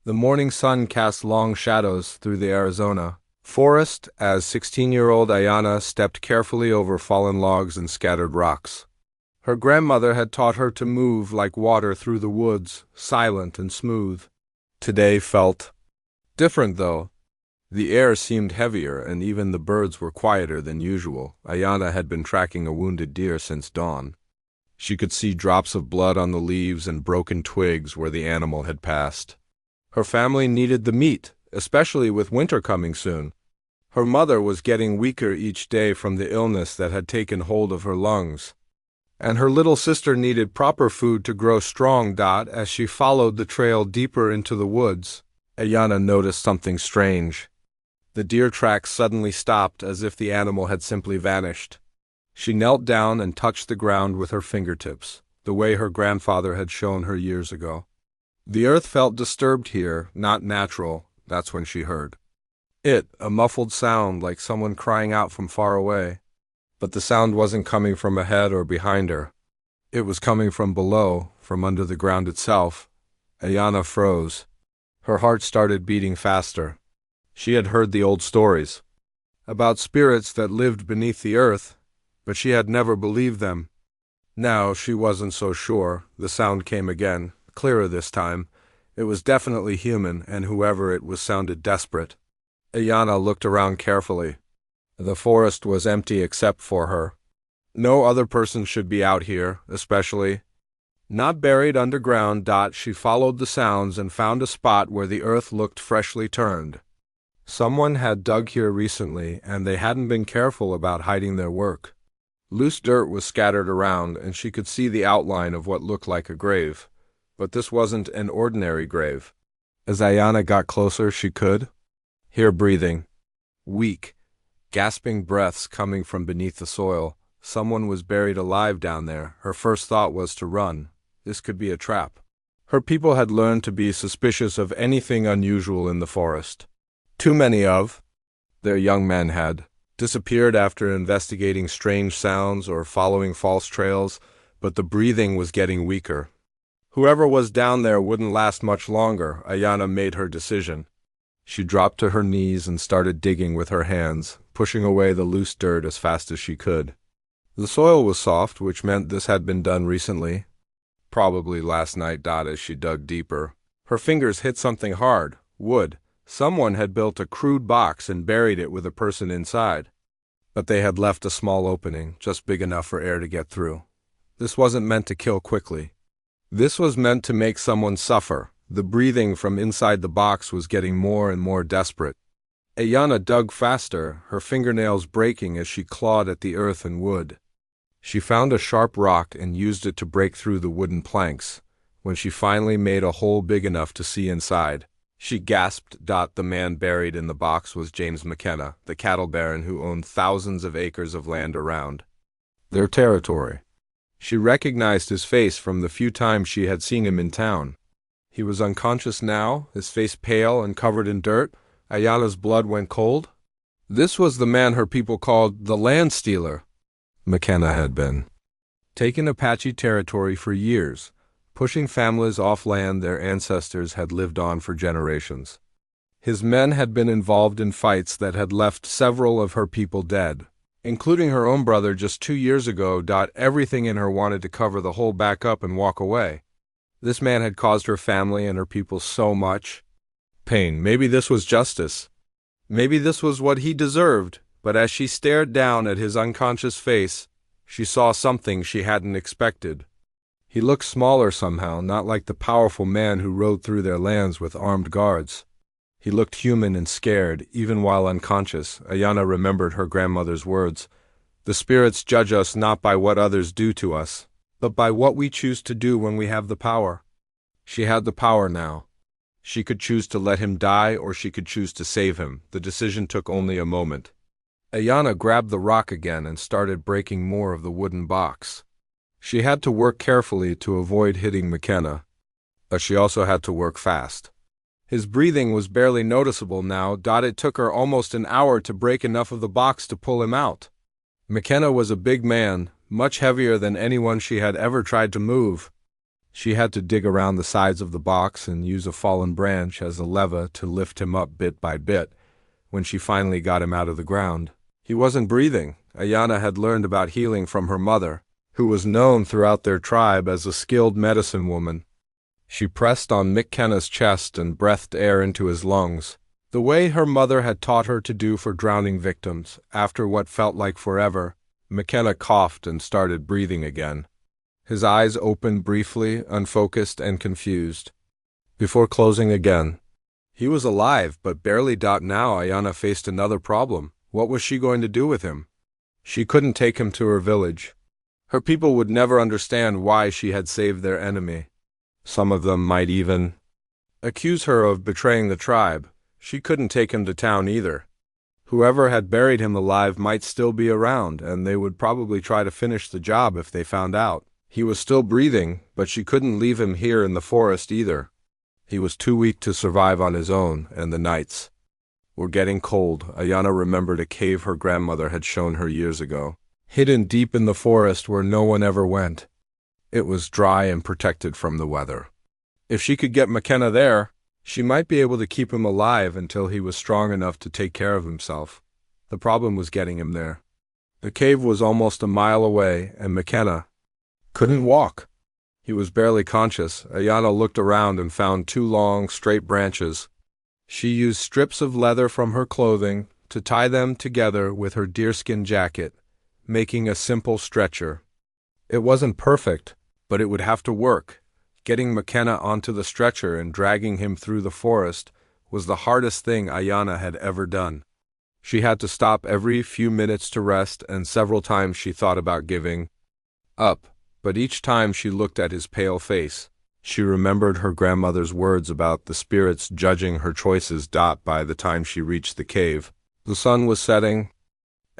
The morning sun cast long shadows through the Arizona forest as 16-year-old Ayana stepped carefully over fallen logs and scattered rocks. Her grandmother had taught her to move like water through the woods, silent and smooth. Today felt different, though. The air seemed heavier, and even the birds were quieter than usual. Ayana had been tracking a wounded deer since dawn. She could see drops of blood on the leaves and broken twigs where the animal had passed. Her family needed the meat, especially with winter coming soon. Her mother was getting weaker each day from the illness that had taken hold of her lungs. And her little sister needed proper food to grow strong. As she followed the trail deeper into the woods, Ayana noticed something strange. The deer tracks suddenly stopped as if the animal had simply vanished. She knelt down and touched the ground with her fingertips, the way her grandfather had shown her years ago. The earth felt disturbed here, not natural. That's when she heard a muffled sound like someone crying out from far away. But the sound wasn't coming from ahead or behind her. It was coming from below, from under the ground itself. Ayana froze. Her heart started beating faster. She had heard the old stories about spirits that lived beneath the earth, but she had never believed them. Now she wasn't so sure. The sound came again, clearer this time. It was definitely human, and whoever it was sounded desperate. Ayana looked around carefully. The forest was empty except for her. No other person should be out here, especially not buried underground. She followed the sounds and found a spot where the earth looked freshly turned. Someone had dug here recently, and they hadn't been careful about hiding their work. Loose dirt was scattered around, and she could see the outline of what looked like a grave. But this wasn't an ordinary grave. As Ayana got closer, she could hear breathing. Weak, gasping breaths coming from beneath the soil. Someone was buried alive down there. Her first thought was to run. This could be a trap. Her people had learned to be suspicious of anything unusual in the forest. Too many of their young men had disappeared after investigating strange sounds or following false trails, but the breathing was getting weaker. Whoever was down there wouldn't last much longer. Ayana made her decision. She dropped to her knees and started digging with her hands, pushing away the loose dirt as fast as she could. The soil was soft, which meant this had been done recently. Probably last night. As she dug deeper, her fingers hit something hard, wood. Someone had built a crude box and buried it with a person inside. But they had left a small opening, just big enough for air to get through. This wasn't meant to kill quickly. This was meant to make someone suffer. The breathing from inside the box was getting more and more desperate. Ayana dug faster, her fingernails breaking as she clawed at the earth and wood. She found a sharp rock and used it to break through the wooden planks. When she finally made a hole big enough to see inside, she gasped. The man buried in the box was James McKenna, the cattle baron who owned thousands of acres of land around their territory. She recognized his face from the few times she had seen him in town. He was unconscious now, his face pale and covered in dirt. Ayana's blood went cold. This was the man her people called the land stealer. McKenna had been taking Apache territory for years, pushing families off land their ancestors had lived on for generations. His men had been involved in fights that had left several of her people dead, including her own brother just 2 years ago. Everything in her wanted to cover the hole back up and walk away. This man had caused her family and her people so much pain. Maybe this was justice. Maybe this was what he deserved. But as she stared down at his unconscious face, she saw something she hadn't expected. He looked smaller somehow, not like the powerful man who rode through their lands with armed guards. He looked human and scared, even while unconscious. Ayana remembered her grandmother's words. The spirits judge us not by what others do to us, but by what we choose to do when we have the power. She had the power now. She could choose to let him die, or she could choose to save him. The decision took only a moment. Ayana grabbed the rock again and started breaking more of the wooden box. She had to work carefully to avoid hitting McKenna, but she also had to work fast. His breathing was barely noticeable now. It took her almost an hour to break enough of the box to pull him out. McKenna was a big man, much heavier than anyone she had ever tried to move. She had to dig around the sides of the box and use a fallen branch as a lever to lift him up bit by bit when she finally got him out of the ground. He wasn't breathing. Ayana had learned about healing from her mother, who was known throughout their tribe as a skilled medicine woman. She pressed on McKenna's chest and breathed air into his lungs, the way her mother had taught her to do for drowning victims. After what felt like forever, McKenna coughed and started breathing again. His eyes opened briefly, unfocused and confused, before closing again. He was alive, but barely. Now Ayana faced another problem. What was she going to do with him? She couldn't take him to her village. Her people would never understand why she had saved their enemy. Some of them might even accuse her of betraying the tribe. She couldn't take him to town either. Whoever had buried him alive might still be around, and they would probably try to finish the job if they found out. He was still breathing, but she couldn't leave him here in the forest either. He was too weak to survive on his own, and the nights were getting cold. Ayana remembered a cave her grandmother had shown her years ago, hidden deep in the forest where no one ever went. It was dry and protected from the weather. If she could get McKenna there, she might be able to keep him alive until he was strong enough to take care of himself. The problem was getting him there. The cave was almost a mile away, and McKenna couldn't walk. He was barely conscious. Ayana looked around and found two long, straight branches. She used strips of leather from her clothing to tie them together with her deerskin jacket, making a simple stretcher. It wasn't perfect, but it would have to work. Getting McKenna onto the stretcher and dragging him through the forest was the hardest thing Ayana had ever done. She had to stop every few minutes to rest, and several times she thought about giving up. But each time she looked at his pale face, she remembered her grandmother's words about the spirits judging her choices. By the time she reached the cave, the sun was setting.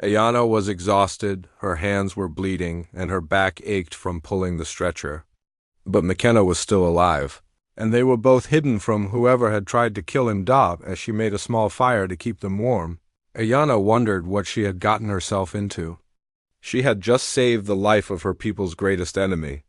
Ayana was exhausted, her hands were bleeding, and her back ached from pulling the stretcher. But McKenna was still alive, and they were both hidden from whoever had tried to kill him. As she made a small fire to keep them warm, Ayana wondered what she had gotten herself into. She had just saved the life of her people's greatest enemy.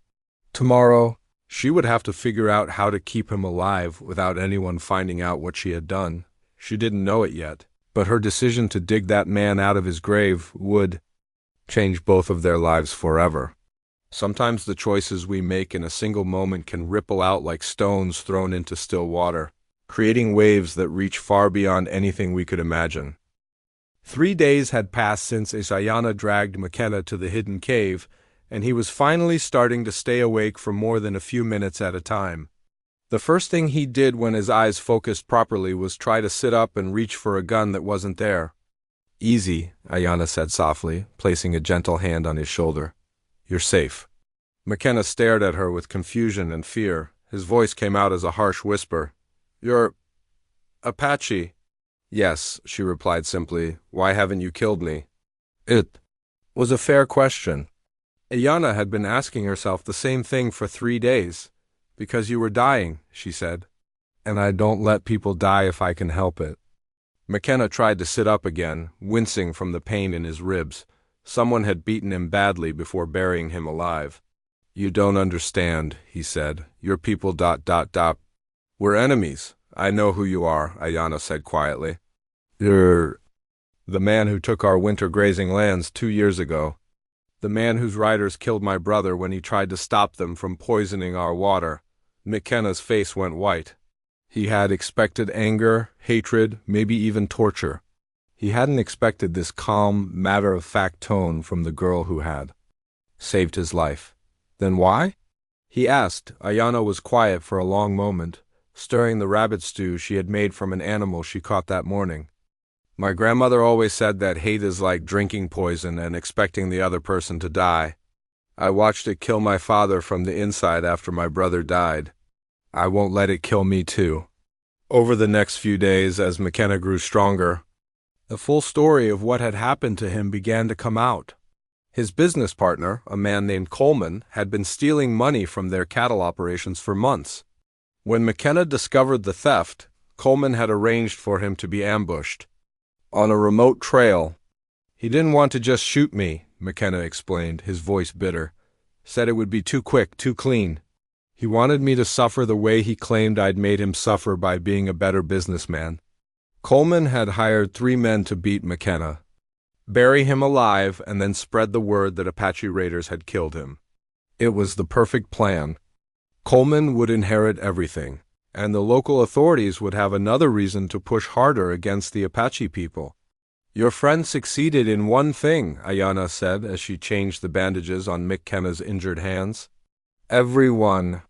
Tomorrow, she would have to figure out how to keep him alive without anyone finding out what she had done. She didn't know it yet, but her decision to dig that man out of his grave would change both of their lives forever. Sometimes the choices we make in a single moment can ripple out like stones thrown into still water, creating waves that reach far beyond anything we could imagine. 3 days had passed since Ayana dragged McKenna to the hidden cave, and he was finally starting to stay awake for more than a few minutes at a time. The first thing he did when his eyes focused properly was try to sit up and reach for a gun that wasn't there. "Easy," Ayana said softly, placing a gentle hand on his shoulder. "You're safe." McKenna stared at her with confusion and fear. His voice came out as a harsh whisper. "You're Apache." "Yes," she replied simply. "Why haven't you killed me?" It was a fair question. Ayana had been asking herself the same thing for 3 days. "Because you were dying," she said. "And I don't let people die if I can help it." McKenna tried to sit up again, wincing from the pain in his ribs. Someone had beaten him badly before burying him alive. "You don't understand," he said. "Your people ... We're enemies. I know who you are," Ayana said quietly. "You're the man who took our winter grazing lands 2 years ago. The man whose riders killed my brother when he tried to stop them from poisoning our water." McKenna's face went white. He had expected anger, hatred, maybe even torture. He hadn't expected this calm, matter-of-fact tone from the girl who had saved his life. "Then why?" he asked. Ayana was quiet for a long moment, stirring the rabbit stew she had made from an animal she caught that morning. "My grandmother always said that hate is like drinking poison and expecting the other person to die. I watched it kill my father from the inside after my brother died. I won't let it kill me too." Over the next few days, as McKenna grew stronger, the full story of what had happened to him began to come out. His business partner, a man named Coleman, had been stealing money from their cattle operations for months. When McKenna discovered the theft, Coleman had arranged for him to be ambushed on a remote trail. "He didn't want to just shoot me," McKenna explained, his voice bitter. "Said it would be too quick, too clean. He wanted me to suffer the way he claimed I'd made him suffer by being a better businessman. Coleman had hired 3 men to beat McKenna, bury him alive, and then spread the word that Apache raiders had killed him. It was the perfect plan. Coleman would inherit everything, and the local authorities would have another reason to push harder against the Apache people. "Your friend succeeded in one thing," Ayanna said as she changed the bandages on McKenna's injured hands. "Everyone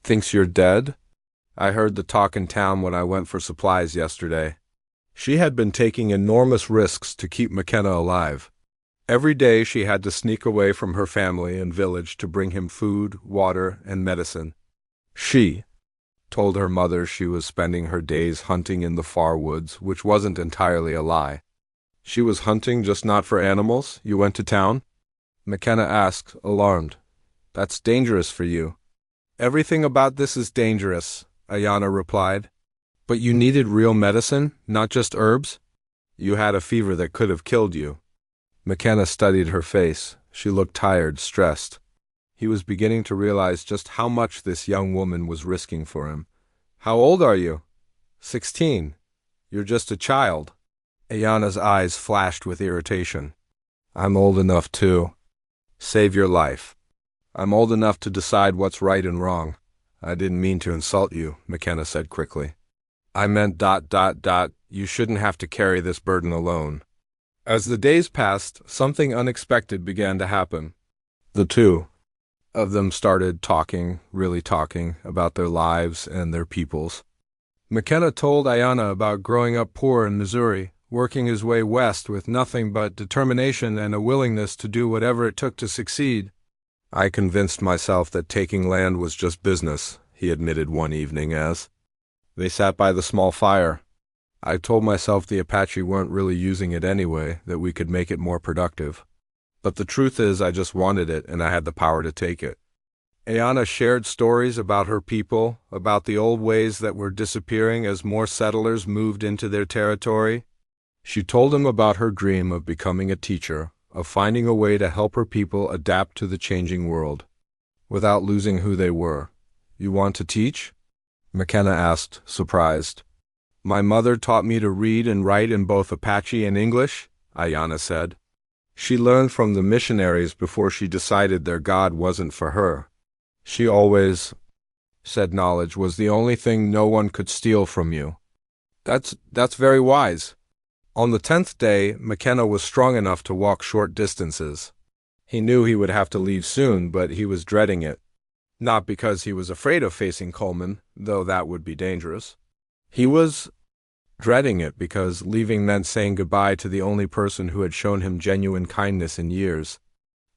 thinks you're dead? I heard the talk in town when I went for supplies yesterday." She had been taking enormous risks to keep McKenna alive. Every day she had to sneak away from her family and village to bring him food, water, and medicine. She told her mother she was spending her days hunting in the far woods, which wasn't entirely a lie. "She was hunting, just not for animals? You went to town?" McKenna asked, alarmed. "That's dangerous for you." "Everything about this is dangerous," Ayanna replied. "But you needed real medicine, not just herbs? You had a fever that could have killed you." McKenna studied her face. She looked tired, stressed. He was beginning to realize just how much this young woman was risking for him. "How old are you?" 16. "You're just a child." Ayanna's eyes flashed with irritation. "I'm old enough to save your life. I'm old enough to decide what's right and wrong." "I didn't mean to insult you," McKenna said quickly. "I meant ... you shouldn't have to carry this burden alone." As the days passed, something unexpected began to happen. The two of them started talking, really talking, about their lives and their peoples. McKenna told Ayanna about growing up poor in Missouri, working his way west with nothing but determination and a willingness to do whatever it took to succeed. "I convinced myself that taking land was just business," he admitted one evening as they sat by the small fire. "I told myself the Apache weren't really using it anyway, that we could make it more productive. But the truth is I just wanted it and I had the power to take it." Ayanna shared stories about her people, about the old ways that were disappearing as more settlers moved into their territory. She told him about her dream of becoming a teacher, of finding a way to help her people adapt to the changing world, without losing who they were. "You want to teach?" McKenna asked, surprised. "My mother taught me to read and write in both Apache and English," Ayanna said. "She learned from the missionaries before she decided their God wasn't for her. She always said knowledge was the only thing no one could steal from you." That's very wise." On the 10th day, McKenna was strong enough to walk short distances. He knew he would have to leave soon, but he was dreading it. Not because he was afraid of facing Coleman, though that would be dangerous. He was dreading it because leaving meant saying goodbye to the only person who had shown him genuine kindness in years.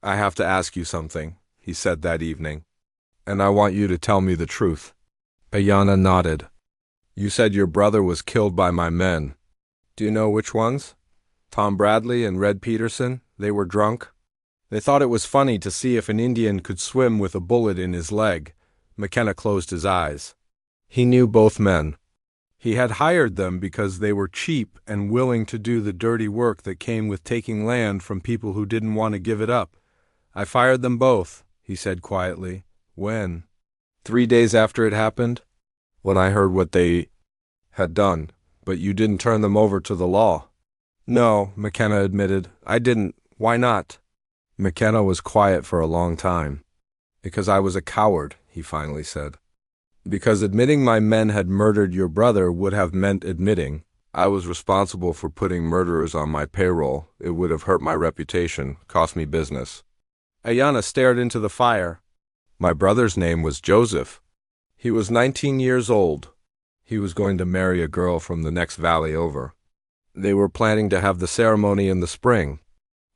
"I have to ask you something," he said that evening. "And I want you to tell me the truth." Ayanna nodded. "You said your brother was killed by my men. Do you know which ones? Tom Bradley and Red Peterson? They were drunk. They thought it was funny to see if an Indian could swim with a bullet in his leg." McKenna closed his eyes. He knew both men. He had hired them because they were cheap and willing to do the dirty work that came with taking land from people who didn't want to give it up. "I fired them both," he said quietly. "When?" 3 days after it happened. When I heard what they had done. "But you didn't turn them over to the law." "No," McKenna admitted. "I didn't. Why not?" McKenna was quiet for a long time. "Because I was a coward," he finally said. "Because admitting my men had murdered your brother would have meant admitting I was responsible for putting murderers on my payroll. It would have hurt my reputation, cost me business." Ayanna stared into the fire. "My brother's name was Joseph. He was 19 years old. He was going to marry a girl from the next valley over. They were planning to have the ceremony in the spring."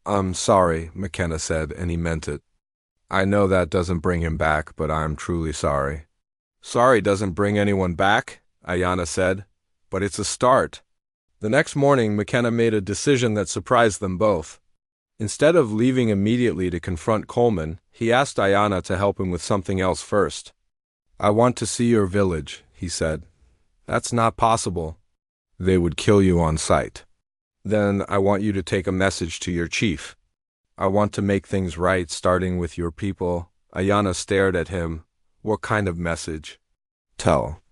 "I'm sorry," McKenna said, and he meant it. "I know that doesn't bring him back, but I'm truly sorry." "Sorry doesn't bring anyone back," Ayanna said, "but it's a start." The next morning, McKenna made a decision that surprised them both. Instead of leaving immediately to confront Coleman, he asked Ayanna to help him with something else first. "I want to see your village," he said. "That's not possible. They would kill you on sight." "Then I want you to take a message to your chief. I want to make things right, starting with your people." Ayanna stared at him. What kind of message? Tell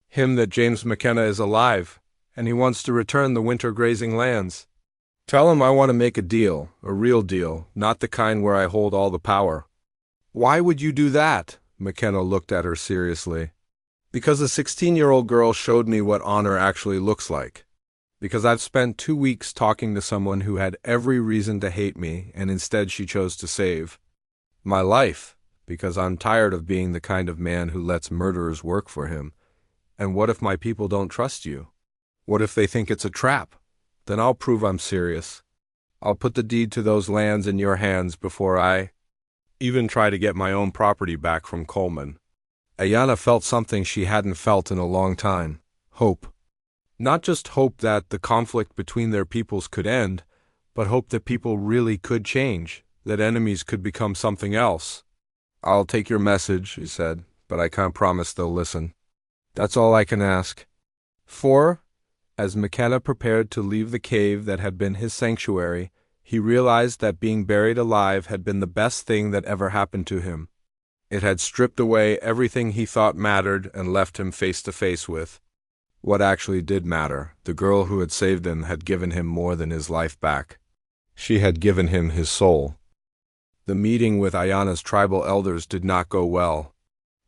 him that James McKenna is alive, and he wants to return the winter grazing lands. Tell him I want to make a deal, a real deal, not the kind where I hold all the power. Why would you do that? McKenna looked at her seriously. Because a 16-year-old girl showed me what honor actually looks like. Because I've spent 2 weeks talking to someone who had every reason to hate me, and instead she chose to save my life. Because I'm tired of being the kind of man who lets murderers work for him. And what if my people don't trust you? What if they think it's a trap? Then I'll prove I'm serious. I'll put the deed to those lands in your hands before I even try to get my own property back from Coleman. Ayanna felt something she hadn't felt in a long time. Hope. Not just hope that the conflict between their peoples could end, but hope that people really could change, that enemies could become something else. I'll take your message, she said, but I can't promise they'll listen. That's all I can ask. For, as McKenna prepared to leave the cave that had been his sanctuary, he realized that being buried alive had been the best thing that ever happened to him. It had stripped away everything he thought mattered and left him face to face with what actually did matter. The girl who had saved him had given him more than his life back. She had given him his soul. The meeting with Ayanna's tribal elders did not go well.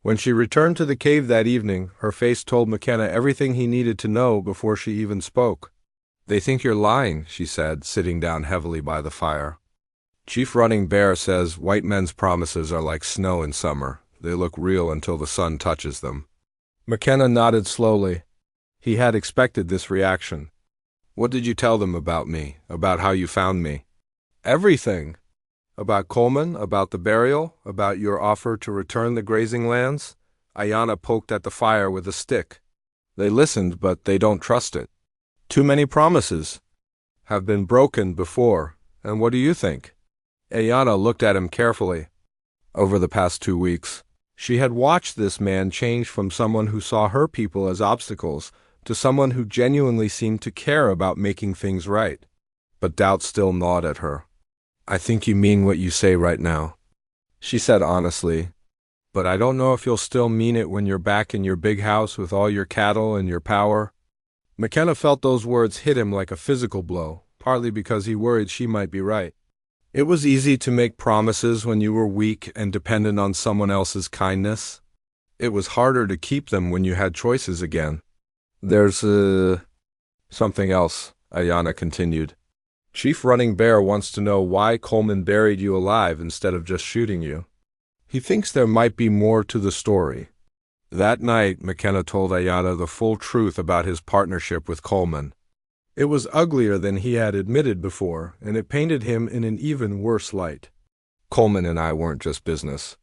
When she returned to the cave that evening, her face told McKenna everything he needed to know before she even spoke. They think you're lying, she said, sitting down heavily by the fire. Chief Running Bear says white men's promises are like snow in summer. They look real until the sun touches them. McKenna nodded slowly. He had expected this reaction. What did you tell them about me, about how you found me? Everything. About Coleman, about the burial, about your offer to return the grazing lands? Ayanna poked at the fire with a stick. They listened, but they don't trust it. Too many promises have been broken before, and what do you think? Ayanna looked at him carefully. Over the past 2 weeks, she had watched this man change from someone who saw her people as obstacles to someone who genuinely seemed to care about making things right. But doubt still gnawed at her. I think you mean what you say right now, she said honestly. But I don't know if you'll still mean it when you're back in your big house with all your cattle and your power. McKenna felt those words hit him like a physical blow, partly because he worried she might be right. It was easy to make promises when you were weak and dependent on someone else's kindness. It was harder to keep them when you had choices again. There's something else, Ayanna continued. Chief Running Bear wants to know why Coleman buried you alive instead of just shooting you. He thinks there might be more to the story. That night, McKenna told Ayanna the full truth about his partnership with Coleman. It was uglier than he had admitted before, and it painted him in an even worse light. Coleman and I weren't just business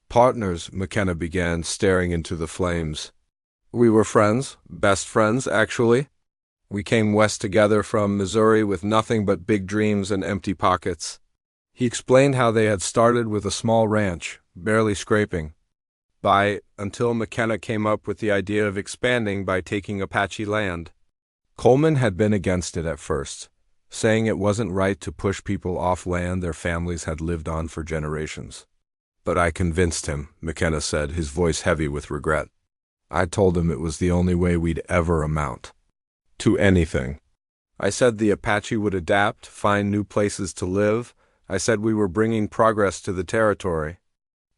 partners, McKenna began, staring into the flames. We were friends, best friends, actually. We came west together from Missouri with nothing but big dreams and empty pockets. He explained how they had started with a small ranch, barely scraping by until McKenna came up with the idea of expanding by taking Apache land. Coleman had been against it at first, saying it wasn't right to push people off land their families had lived on for generations. But I convinced him, McKenna said, his voice heavy with regret. I told him it was the only way we'd ever amount to anything. I said the Apache would adapt, find new places to live. I said we were bringing progress to the territory.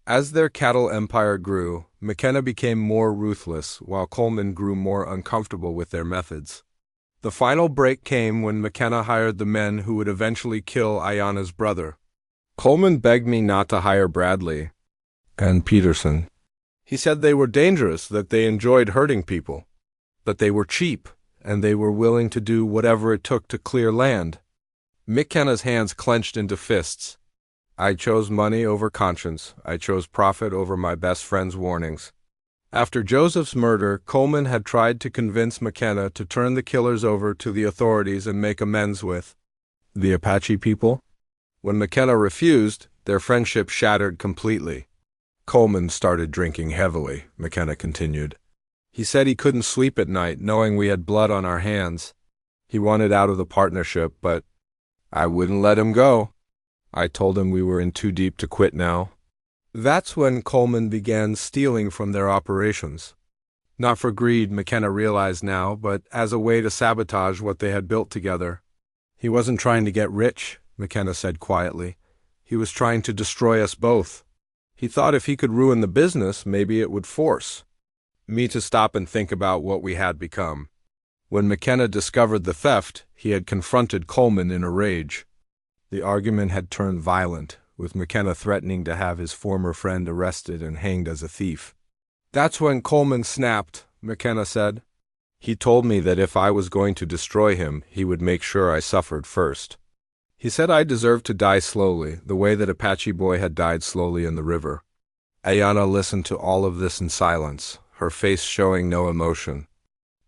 As their cattle empire grew, McKenna became more ruthless, while Coleman grew more uncomfortable with their methods. The final break came when McKenna hired the men who would eventually kill Ayanna's brother. Coleman begged me not to hire Bradley and Peterson. He said they were dangerous, that they enjoyed hurting people, but they were cheap, and they were willing to do whatever it took to clear land. McKenna's hands clenched into fists. I chose money over conscience. I chose profit over my best friend's warnings. After Joseph's murder, Coleman had tried to convince McKenna to turn the killers over to the authorities and make amends with the Apache people. When McKenna refused, their friendship shattered completely. Coleman started drinking heavily, McKenna continued. He said he couldn't sleep at night, knowing we had blood on our hands. He wanted out of the partnership, but I wouldn't let him go. I told him we were in too deep to quit now. That's when Coleman began stealing from their operations. Not for greed, McKenna realized now, but as a way to sabotage what they had built together. He wasn't trying to get rich, McKenna said quietly. He was trying to destroy us both. He thought if he could ruin the business, maybe it would force me to stop and think about what we had become. When McKenna discovered the theft, he had confronted Coleman in a rage. The argument had turned violent, with McKenna threatening to have his former friend arrested and hanged as a thief. That's when Coleman snapped, McKenna said. He told me that if I was going to destroy him, he would make sure I suffered first. He said I deserved to die slowly, the way that Apache boy had died slowly in the river. Ayanna listened to all of this in silence, her face showing no emotion.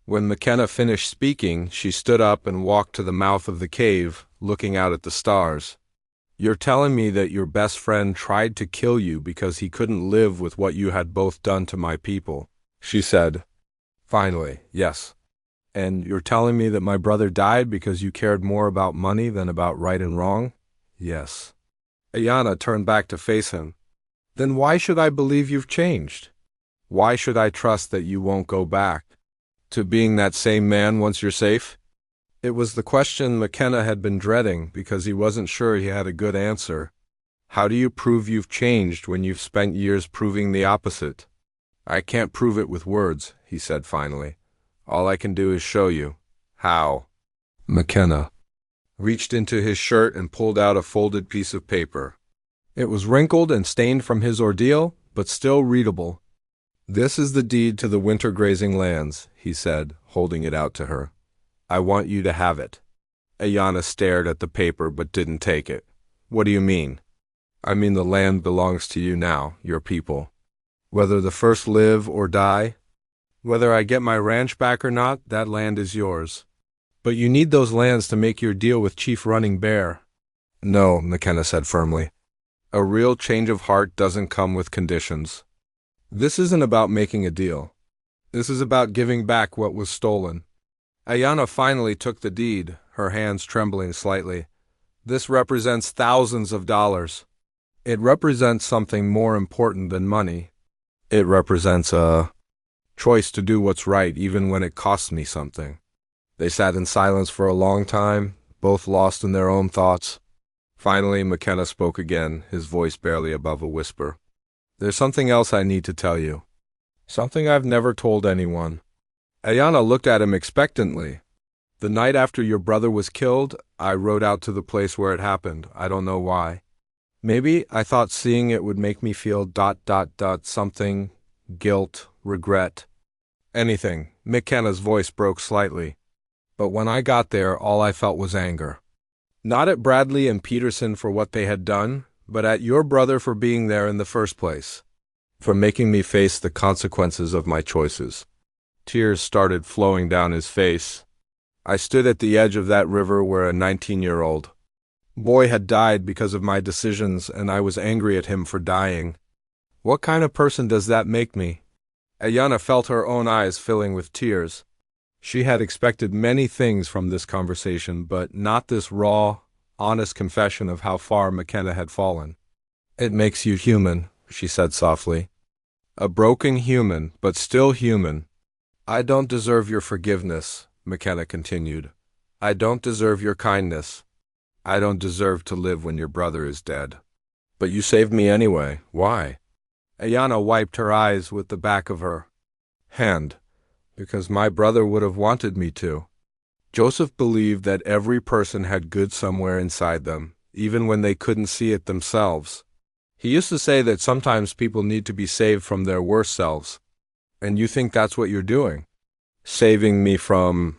When McKenna finished speaking, she stood up and walked to the mouth of the cave, looking out at the stars. You're telling me that your best friend tried to kill you because he couldn't live with what you had both done to my people, she said. Finally, yes. And you're telling me that my brother died because you cared more about money than about right and wrong? Yes. Ayanna turned back to face him. Then why should I believe you've changed? Why should I trust that you won't go back to being that same man once you're safe? It was the question McKenna had been dreading because he wasn't sure he had a good answer. How do you prove you've changed when you've spent years proving the opposite? I can't prove it with words, he said finally. All I can do is show you. How? McKenna reached into his shirt and pulled out a folded piece of paper. It was wrinkled and stained from his ordeal, but still readable. This is the deed to the winter grazing lands, he said, holding it out to her. I want you to have it. Ayanna stared at the paper but didn't take it. What do you mean? I mean the land belongs to you now, your people. Whether the first live or die, whether I get my ranch back or not, that land is yours. But you need those lands to make your deal with Chief Running Bear. No, McKenna said firmly. A real change of heart doesn't come with conditions. This isn't about making a deal. This is about giving back what was stolen. Ayanna finally took the deed, her hands trembling slightly. This represents thousands of dollars. It represents something more important than money. It represents a choice to do what's right even when it costs me something. They sat in silence for a long time, both lost in their own thoughts. Finally, McKenna spoke again, his voice barely above a whisper. There's something else I need to tell you. Something I've never told anyone. Ayanna looked at him expectantly. The night after your brother was killed, I rode out to the place where it happened. I don't know why. Maybe I thought seeing it would make me feel ... something, guilt, regret. Anything. McKenna's voice broke slightly. But when I got there, all I felt was anger. Not at Bradley and Peterson for what they had done, but at your brother for being there in the first place, for making me face the consequences of my choices. Tears started flowing down his face. I stood at the edge of that river where a 19-year-old boy had died because of my decisions, and I was angry at him for dying. What kind of person does that make me? Ayanna felt her own eyes filling with tears. She had expected many things from this conversation, but not this raw, honest confession of how far McKenna had fallen. It makes you human, she said softly. A broken human, but still human. I don't deserve your forgiveness, McKenna continued. I don't deserve your kindness. I don't deserve to live when your brother is dead. But you saved me anyway. Why? Ayanna wiped her eyes with the back of her hand. Because my brother would have wanted me to. Joseph believed that every person had good somewhere inside them, even when they couldn't see it themselves. He used to say that sometimes people need to be saved from their worst selves. And you think that's what you're doing? Saving me from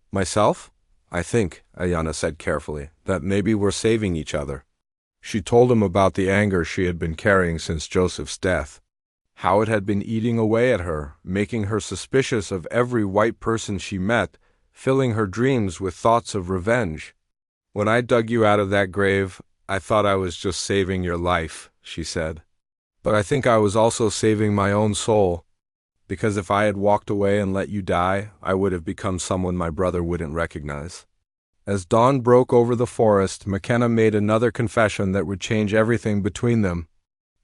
myself? I think, Ayanna said carefully, that maybe we're saving each other. She told him about the anger she had been carrying since Joseph's death. How it had been eating away at her, making her suspicious of every white person she met, filling her dreams with thoughts of revenge. When I dug you out of that grave, I thought I was just saving your life, she said. But I think I was also saving my own soul, because if I had walked away and let you die, I would have become someone my brother wouldn't recognize. As dawn broke over the forest, McKenna made another confession that would change everything between them.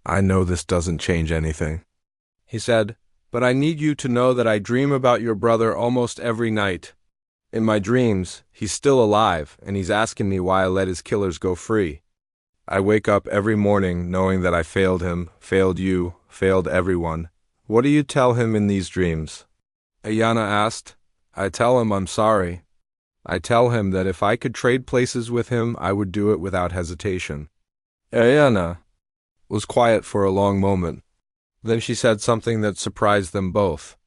I know this doesn't change anything, he said, but I need you to know that I dream about your brother almost every night. In my dreams, he's still alive, and he's asking me why I let his killers go free. I wake up every morning knowing that I failed him, failed you, failed everyone. What do you tell him in these dreams? Ayana asked. I tell him I'm sorry. I tell him that if I could trade places with him, I would do it without hesitation. Ayana was quiet for a long moment. Then she said something that surprised them both.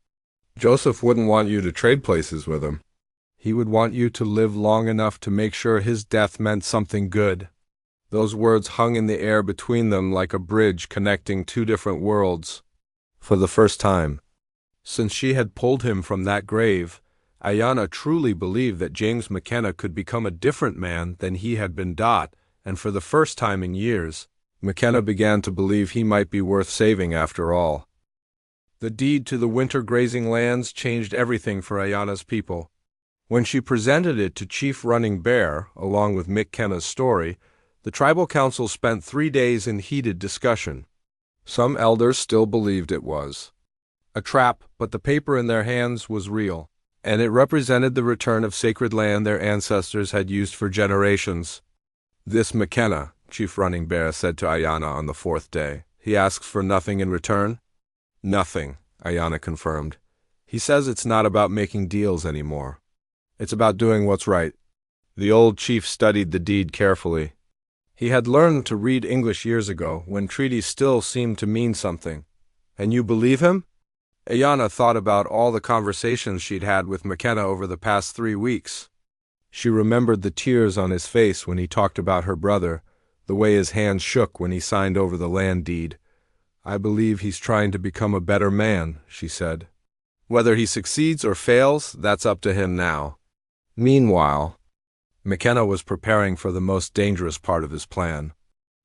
Joseph wouldn't want you to trade places with him. He would want you to live long enough to make sure his death meant something good. Those words hung in the air between them like a bridge connecting two different worlds. For the first time since she had pulled him from that grave, Ayana truly believed that James McKenna could become a different man than he had been. And for the first time in years, McKenna began to believe he might be worth saving after all. The deed to the winter grazing lands changed everything for Ayana's people. When she presented it to Chief Running Bear, along with McKenna's story, the tribal council spent 3 days in heated discussion. Some elders still believed it was a trap, but the paper in their hands was real, and it represented the return of sacred land their ancestors had used for generations. This McKenna, Chief Running Bear said to Ayana on the 4th day. He asks for nothing in return? Nothing, Ayana confirmed. He says it's not about making deals anymore. It's about doing what's right. The old chief studied the deed carefully. He had learned to read English years ago, when treaties still seemed to mean something. And you believe him? Ayana thought about all the conversations she'd had with McKenna over the past 3 weeks. She remembered the tears on his face when he talked about her brother, the way his hands shook when he signed over the land deed. I believe he's trying to become a better man, she said. Whether he succeeds or fails, that's up to him now. Meanwhile, McKenna was preparing for the most dangerous part of his plan.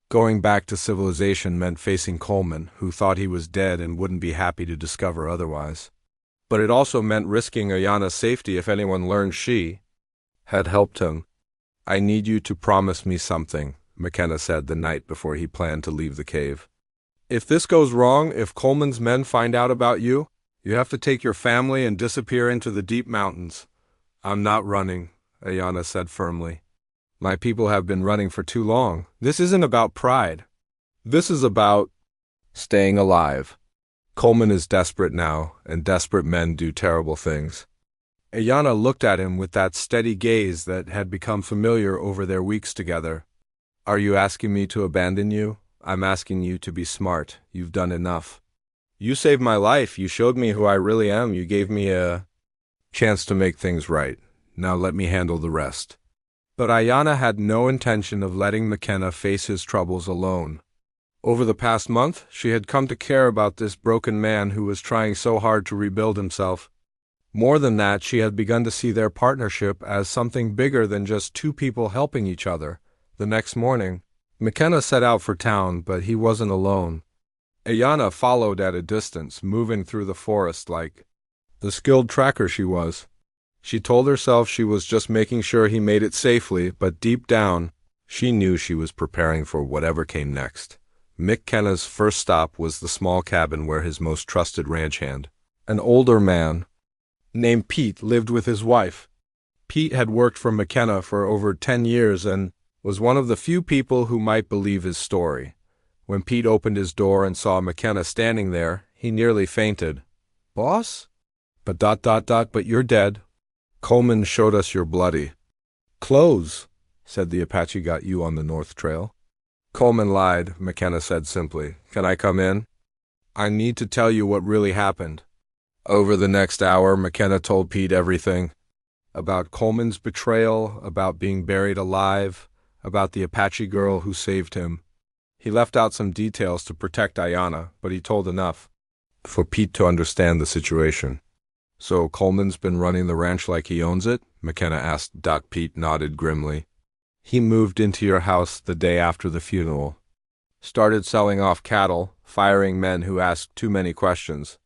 Going back to civilization meant facing Coleman, who thought he was dead and wouldn't be happy to discover otherwise. But it also meant risking Ayana's safety if anyone learned she had helped him. I need you to promise me something, McKenna said the night before he planned to leave the cave. If this goes wrong, if Coleman's men find out about you, you have to take your family and disappear into the deep mountains. I'm not running, Ayana said firmly. My people have been running for too long. This isn't about pride. This is about staying alive. Coleman is desperate now, and desperate men do terrible things. Ayana looked at him with that steady gaze that had become familiar over their weeks together. Are you asking me to abandon you? I'm asking you to be smart. You've done enough. You saved my life. You showed me who I really am. You gave me a chance to make things right. Now let me handle the rest. But Ayana had no intention of letting McKenna face his troubles alone. Over the past month, she had come to care about this broken man who was trying so hard to rebuild himself. More than that, she had begun to see their partnership as something bigger than just two people helping each other. The next morning, McKenna set out for town, but he wasn't alone. Ayana followed at a distance, moving through the forest like the skilled tracker she was. She told herself she was just making sure he made it safely, but deep down, she knew she was preparing for whatever came next. McKenna's first stop was the small cabin where his most trusted ranch hand, an older man named Pete, lived with his wife. Pete had worked for McKenna for over 10 years and was one of the few people who might believe his story. When Pete opened his door and saw McKenna standing there, he nearly fainted. Boss? But you're dead. Coleman showed us your bloody clothes, said the Apache got you on the North Trail. Coleman lied, McKenna said simply. Can I come in? I need to tell you what really happened. Over the next hour, McKenna told Pete everything. About Coleman's betrayal, about being buried alive, about the Apache girl who saved him. He left out some details to protect Ayana, but he told enough for Pete to understand the situation. So Coleman's been running the ranch like he owns it? McKenna asked. Pete nodded grimly. He moved into your house the day after the funeral. Started selling off cattle, firing men who asked too many questions.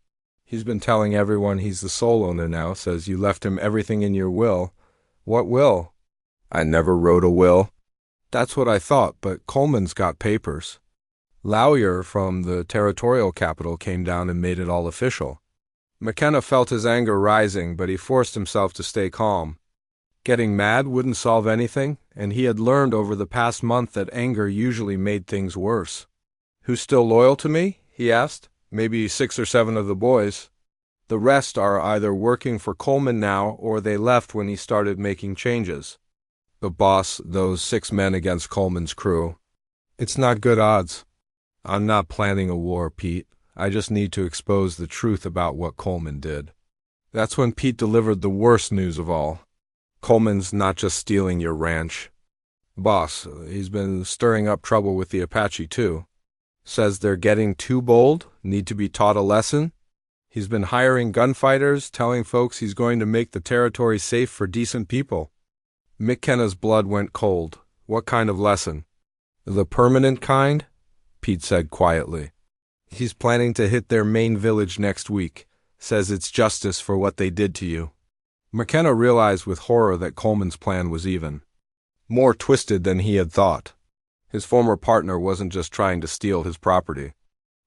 He's been telling everyone he's the sole owner now, says you left him everything in your will. What will? I never wrote a will. That's what I thought, but Coleman's got papers. Lawyer from the territorial capital came down and made it all official. McKenna felt his anger rising, but he forced himself to stay calm. Getting mad wouldn't solve anything, and he had learned over the past month that anger usually made things worse. "Who's still loyal to me?" he asked. "Maybe 6 or 7 of the boys. The rest are either working for Coleman now or they left when he started making changes." "The boss, those 6 men against Coleman's crew. It's not good odds." "I'm not planning a war, Pete. I just need to expose the truth about what Coleman did." That's when Pete delivered the worst news of all. "Coleman's not just stealing your ranch. Boss, he's been stirring up trouble with the Apache too. Says they're getting too bold, need to be taught a lesson. He's been hiring gunfighters, telling folks he's going to make the territory safe for decent people." McKenna's blood went cold. "What kind of lesson?" "The permanent kind," Pete said quietly. "He's planning to hit their main village next week. Says it's justice for what they did to you." McKenna realized with horror that Coleman's plan was even more twisted than he had thought. His former partner wasn't just trying to steal his property.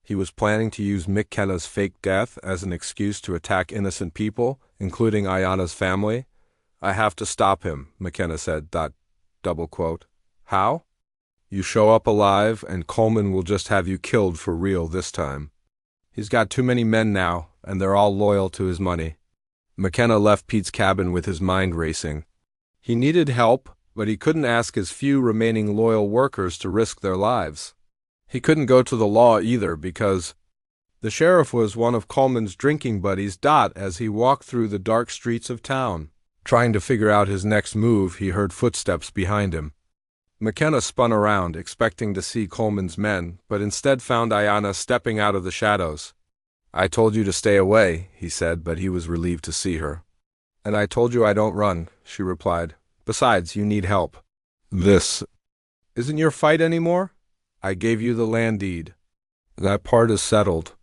He was planning to use McKenna's fake death as an excuse to attack innocent people, including Ayana's family. "I have to stop him," McKenna said. "How?" "You show up alive, and Coleman will just have you killed for real this time. He's got too many men now, and they're all loyal to his money." McKenna left Pete's cabin with his mind racing. He needed help, but he couldn't ask his few remaining loyal workers to risk their lives. He couldn't go to the law either because the sheriff was one of Coleman's drinking buddies. As he walked through the dark streets of town, trying to figure out his next move, he heard footsteps behind him. McKenna spun around, expecting to see Coleman's men, but instead found Ayana stepping out of the shadows. "I told you to stay away," he said, but he was relieved to see her. "And I told you I don't run," she replied. "Besides, you need help." "This isn't your fight anymore? I gave you the land deed. That part is settled."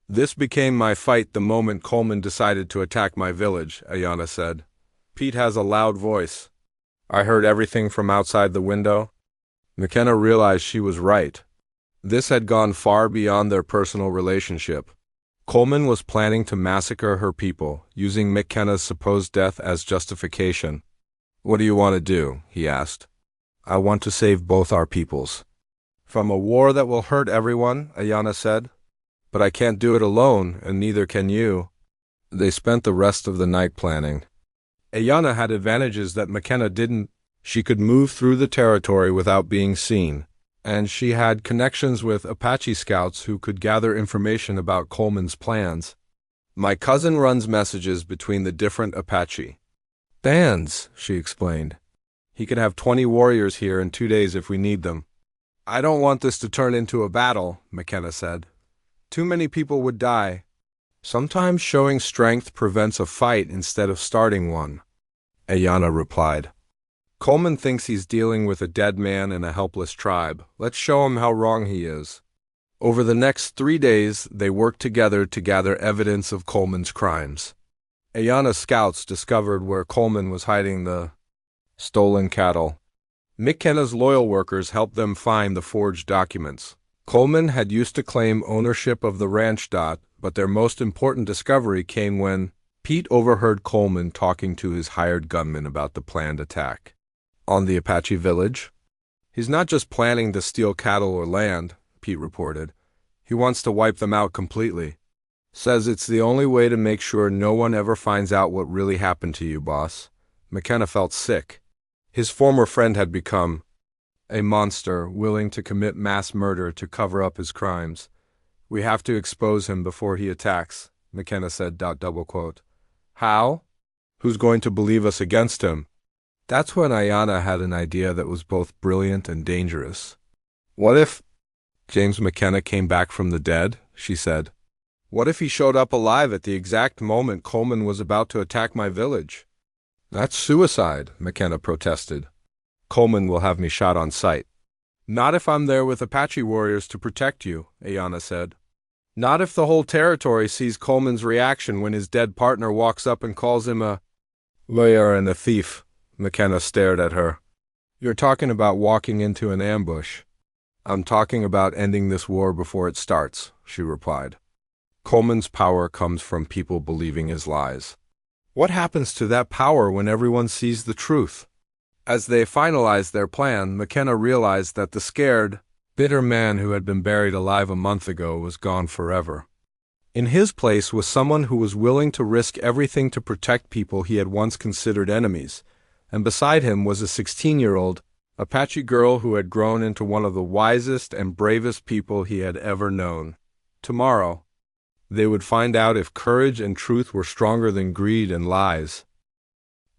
"This became my fight the moment Coleman decided to attack my village," Ayana said. "Pete has a loud voice. I heard everything from outside the window." McKenna realized she was right. This had gone far beyond their personal relationship. Coleman was planning to massacre her people, using McKenna's supposed death as justification. "What do you want to do?" he asked. "I want to save both our peoples." "From a war that will hurt everyone," Ayana said. "But I can't do it alone, and neither can you." They spent the rest of the night planning. Ayana had advantages that McKenna didn't. She could move through the territory without being seen, and she had connections with Apache scouts who could gather information about Coleman's plans. "My cousin runs messages between the different Apache bands," she explained. "He could have 20 warriors here in 2 days if we need them." "I don't want this to turn into a battle," McKenna said. "Too many people would die." "Sometimes showing strength prevents a fight instead of starting one," Ayana replied. "Coleman thinks he's dealing with a dead man and a helpless tribe. Let's show him how wrong he is." Over the next 3 days, they worked together to gather evidence of Coleman's crimes. Ayana's scouts discovered where Coleman was hiding the stolen cattle. McKenna's loyal workers helped them find the forged documents. Coleman had used to claim ownership of the ranch. But their most important discovery came when Pete overheard Coleman talking to his hired gunmen about the planned attack on the Apache village. "He's not just planning to steal cattle or land," Pete reported. "He wants to wipe them out completely. Says it's the only way to make sure no one ever finds out what really happened to you, boss." McKenna felt sick. His former friend had become a monster, willing to commit mass murder to cover up his crimes. "We have to expose him before he attacks," McKenna said. "How? Who's going to believe us against him?" That's when Ayana had an idea that was both brilliant and dangerous. "What if James McKenna came back from the dead?" she said. "What if he showed up alive at the exact moment Coleman was about to attack my village?" "That's suicide," McKenna protested. "Coleman will have me shot on sight." "Not if I'm there with Apache warriors to protect you," Ayana said. "Not if the whole territory sees Coleman's reaction when his dead partner walks up and calls him a liar and a thief." McKenna stared at her. "You're talking about walking into an ambush." I'm talking about ending this war before it starts, she replied. Coleman's power comes from people believing his lies. What happens to that power when everyone sees the truth? As they finalized their plan, McKenna realized that the scared, bitter man who had been buried alive a month ago was gone forever. In his place was someone who was willing to risk everything to protect people he had once considered enemies, and beside him was a 16-year-old Apache girl who had grown into one of the wisest and bravest people he had ever known. Tomorrow, they would find out if courage and truth were stronger than greed and lies.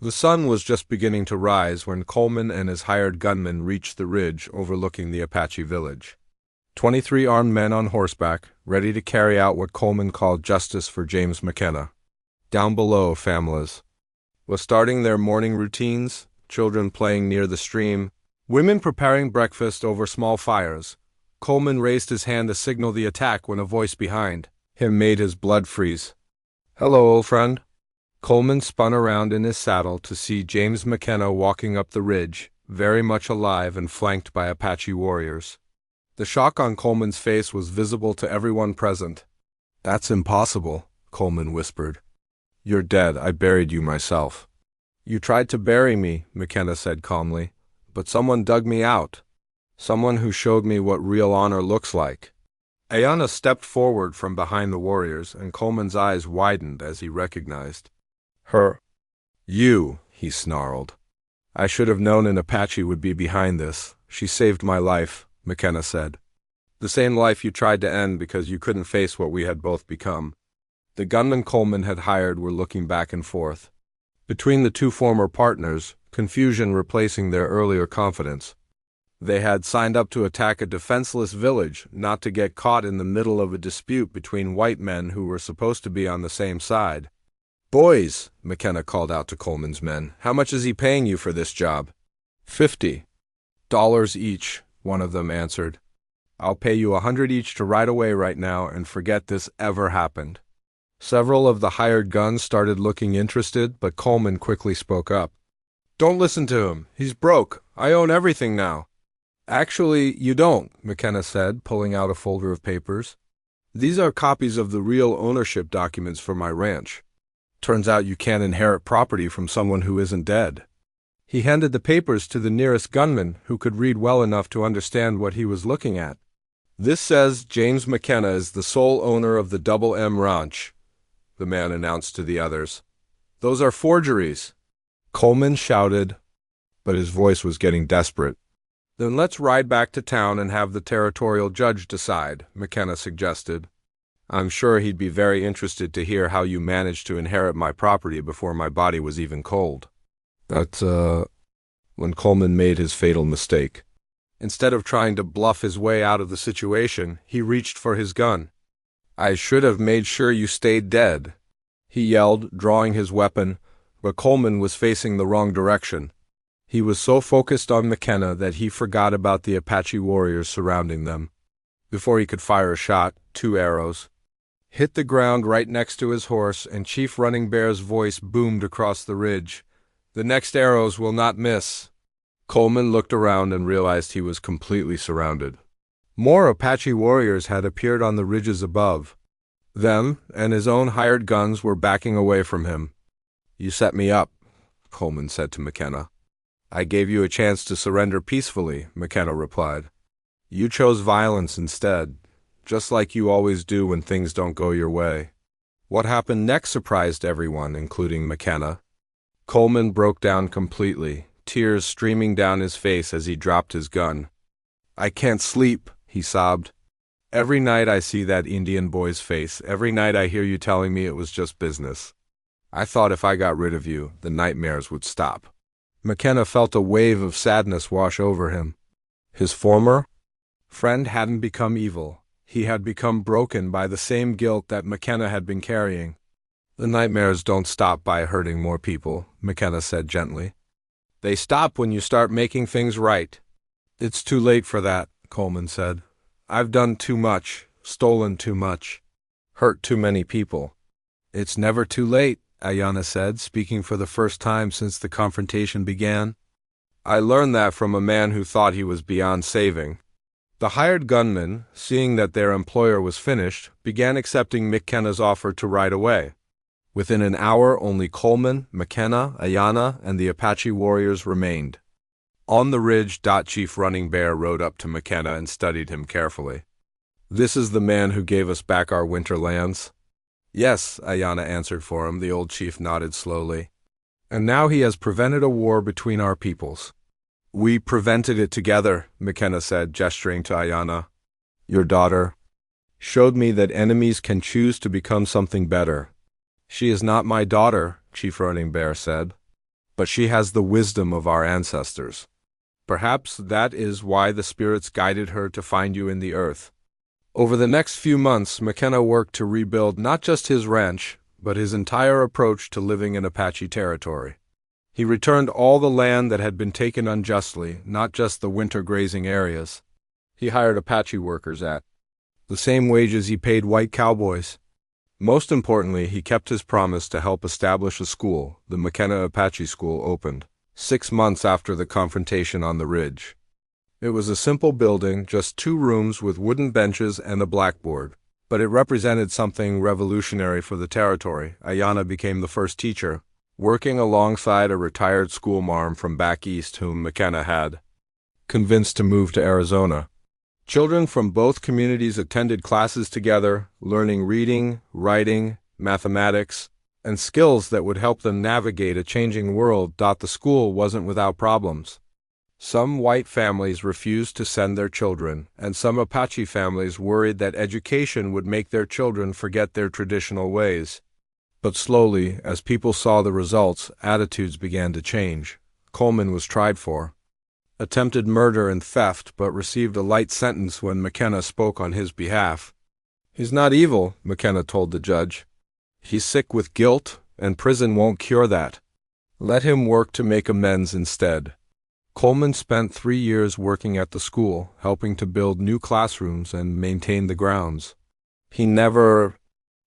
The sun was just beginning to rise when Coleman and his hired gunmen reached the ridge overlooking the Apache village. 23 armed men on horseback, ready to carry out what Coleman called justice for James McKenna. Down below, families was starting their morning routines, children playing near the stream, women preparing breakfast over small fires. Coleman raised his hand to signal the attack when a voice behind him made his blood freeze. "Hello, old friend." Coleman spun around in his saddle to see James McKenna walking up the ridge, very much alive and flanked by Apache warriors. The shock on Coleman's face was visible to everyone present. "That's impossible," Coleman whispered. "You're dead. I buried you myself." "You tried to bury me," McKenna said calmly, "but someone dug me out. Someone who showed me what real honor looks like." Ayanna stepped forward from behind the warriors, and Coleman's eyes widened as he recognized her. "You," he snarled. "I should have known an Apache would be behind this. She saved my life," McKenna said. "The same life you tried to end because you couldn't face what we had both become." The gunmen Coleman had hired were looking back and forth. Between the two former partners, confusion replacing their earlier confidence. They had signed up to attack a defenseless village, not to get caught in the middle of a dispute between white men who were supposed to be on the same side. "Boys," McKenna called out to Coleman's men, "how much is he paying you for this job?" $50 each, one of them answered. "I'll pay you 100 each to ride away right now and forget this ever happened." Several of the hired guns started looking interested, but Coleman quickly spoke up. "Don't listen to him. He's broke. I own everything now." "Actually, you don't," McKenna said, pulling out a folder of papers. "These are copies of the real ownership documents for my ranch. Turns out you can't inherit property from someone who isn't dead." He handed the papers to the nearest gunman, who could read well enough to understand what he was looking at. "This says James McKenna is the sole owner of the Double M Ranch," the man announced to the others. "Those are forgeries." Coleman shouted, but his voice was getting desperate. "Then let's ride back to town and have the territorial judge decide," McKenna suggested. "I'm sure he'd be very interested to hear how you managed to inherit my property before my body was even cold." That's when Coleman made his fatal mistake. Instead of trying to bluff his way out of the situation, he reached for his gun. "I should have made sure you stayed dead," he yelled, drawing his weapon, but Coleman was facing the wrong direction. He was so focused on McKenna that he forgot about the Apache warriors surrounding them. Before he could fire a shot, 2 arrows hit the ground right next to his horse, and Chief Running Bear's voice boomed across the ridge. "The next arrows will not miss." Coleman looked around and realized he was completely surrounded. More Apache warriors had appeared on the ridges above. Them and his own hired guns were backing away from him. "You set me up," Coleman said to McKenna. "I gave you a chance to surrender peacefully," McKenna replied. "You chose violence instead, just like you always do when things don't go your way." What happened next surprised everyone, including McKenna. Coleman broke down completely, tears streaming down his face as he dropped his gun. "I can't sleep," he sobbed. "Every night I see that Indian boy's face. Every night I hear you telling me it was just business. I thought if I got rid of you, the nightmares would stop." McKenna felt a wave of sadness wash over him. His former friend hadn't become evil. He had become broken by the same guilt that McKenna had been carrying. "The nightmares don't stop by hurting more people," McKenna said gently. "They stop when you start making things right." "It's too late for that," Coleman said. "I've done too much, stolen too much, hurt too many people." "It's never too late," Ayanna said, speaking for the first time since the confrontation began. "I learned that from a man who thought he was beyond saving. The hired gunmen, seeing that their employer was finished, began accepting McKenna's offer to ride away. Within an hour, only Coleman, McKenna, Ayana, and the Apache warriors remained. On the ridge, Chief Running Bear rode up to McKenna and studied him carefully. "This is the man who gave us back our winter lands?" "Yes," Ayana answered for him. The old chief nodded slowly. "And now he has prevented a war between our peoples." "We prevented it together," McKenna said, gesturing to Ayana. "Your daughter showed me that enemies can choose to become something better." "She is not my daughter," Chief Running Bear said, "but she has the wisdom of our ancestors. Perhaps that is why the spirits guided her to find you in the earth." Over the next few months, McKenna worked to rebuild not just his ranch, but his entire approach to living in Apache territory. He returned all the land that had been taken unjustly, not just the winter grazing areas. He hired Apache workers at the same wages he paid white cowboys. Most importantly, he kept his promise to help establish a school. The McKenna Apache School opened 6 months after the confrontation on the ridge. It was a simple building, just 2 rooms with wooden benches and a blackboard, but it represented something revolutionary for the territory. Ayana became the first teacher, working alongside a retired schoolmarm from back east whom McKenna had convinced to move to Arizona. Children from both communities attended classes together, learning reading, writing, mathematics, and skills that would help them navigate a changing world. The school wasn't without problems. Some white families refused to send their children, and some Apache families worried that education would make their children forget their traditional ways. But slowly, as people saw the results, attitudes began to change. Coleman was tried for attempted murder and theft, but received a light sentence when McKenna spoke on his behalf. "He's not evil," McKenna told the judge. "He's sick with guilt, and prison won't cure that. Let him work to make amends instead." Coleman spent 3 years working at the school, helping to build new classrooms and maintain the grounds. He never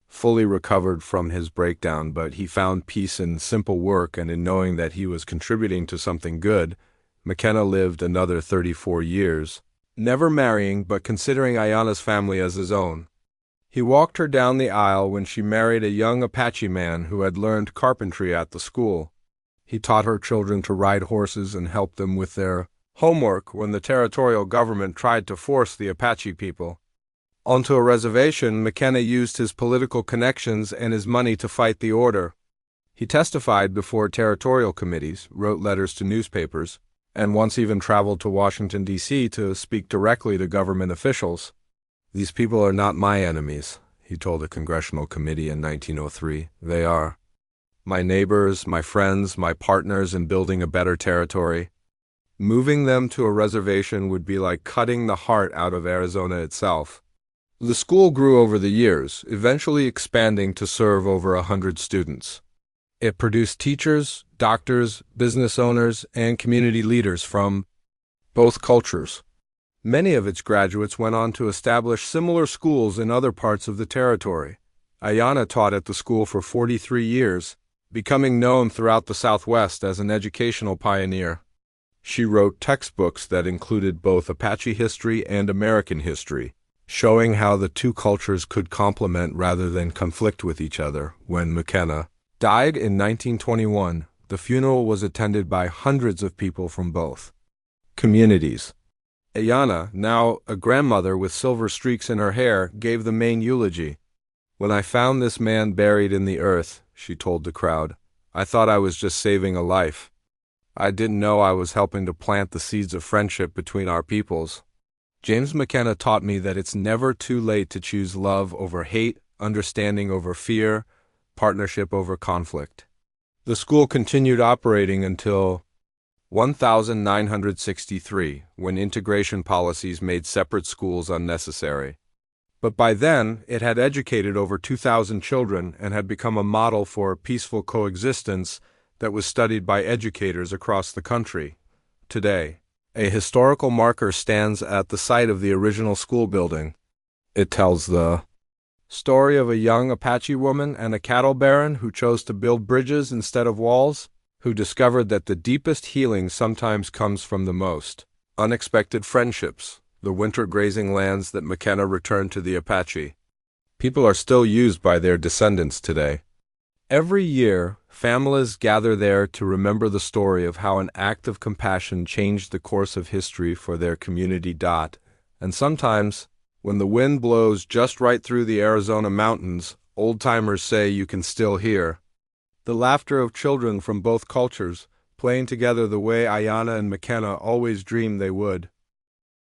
fully recovered from his breakdown, but he found peace in simple work and in knowing that he was contributing to something good. McKenna lived another 34 years, never marrying but considering Ayana's family as his own. He walked her down the aisle when she married a young Apache man who had learned carpentry at the school. He taught her children to ride horses and helped them with their homework when the territorial government tried to force the Apache people onto a reservation. McKenna used his political connections and his money to fight the order. He testified before territorial committees, wrote letters to newspapers, and once even traveled to Washington, D.C. to speak directly to government officials. "These people are not my enemies," he told a congressional committee in 1903. "They are my neighbors, my friends, my partners in building a better territory. Moving them to a reservation would be like cutting the heart out of Arizona itself." The school grew over the years, eventually expanding to serve over 100 students. It produced teachers, doctors, business owners, and community leaders from both cultures. Many of its graduates went on to establish similar schools in other parts of the territory. Ayana taught at the school for 43 years, becoming known throughout the Southwest as an educational pioneer. She wrote textbooks that included both Apache history and American history, showing how the two cultures could complement rather than conflict with each other. When McKenna died in 1921, the funeral was attended by hundreds of people from both communities. Ayana, now a grandmother with silver streaks in her hair, gave the main eulogy. "When I found this man buried in the earth," she told the crowd, "I thought I was just saving a life. I didn't know I was helping to plant the seeds of friendship between our peoples." James McKenna taught me that it's never too late to choose love over hate, understanding over fear, partnership over conflict. The school continued operating until 1963, when integration policies made separate schools unnecessary. But by then, it had educated over 2,000 children and had become a model for peaceful coexistence that was studied by educators across the country. Today, a historical marker stands at the site of the original school building. It tells the story of a young Apache woman and a cattle baron who chose to build bridges instead of walls, who discovered that the deepest healing sometimes comes from the most unexpected friendships. the winter grazing lands that McKenna returned to the Apache. People are still used by their descendants today. Every year, families gather there to remember the story of how an act of compassion changed the course of history for their community. And sometimes, when the wind blows just right through the Arizona mountains, old-timers say you can still hear the laughter of children from both cultures, playing together the way Ayanna and McKenna always dreamed they would.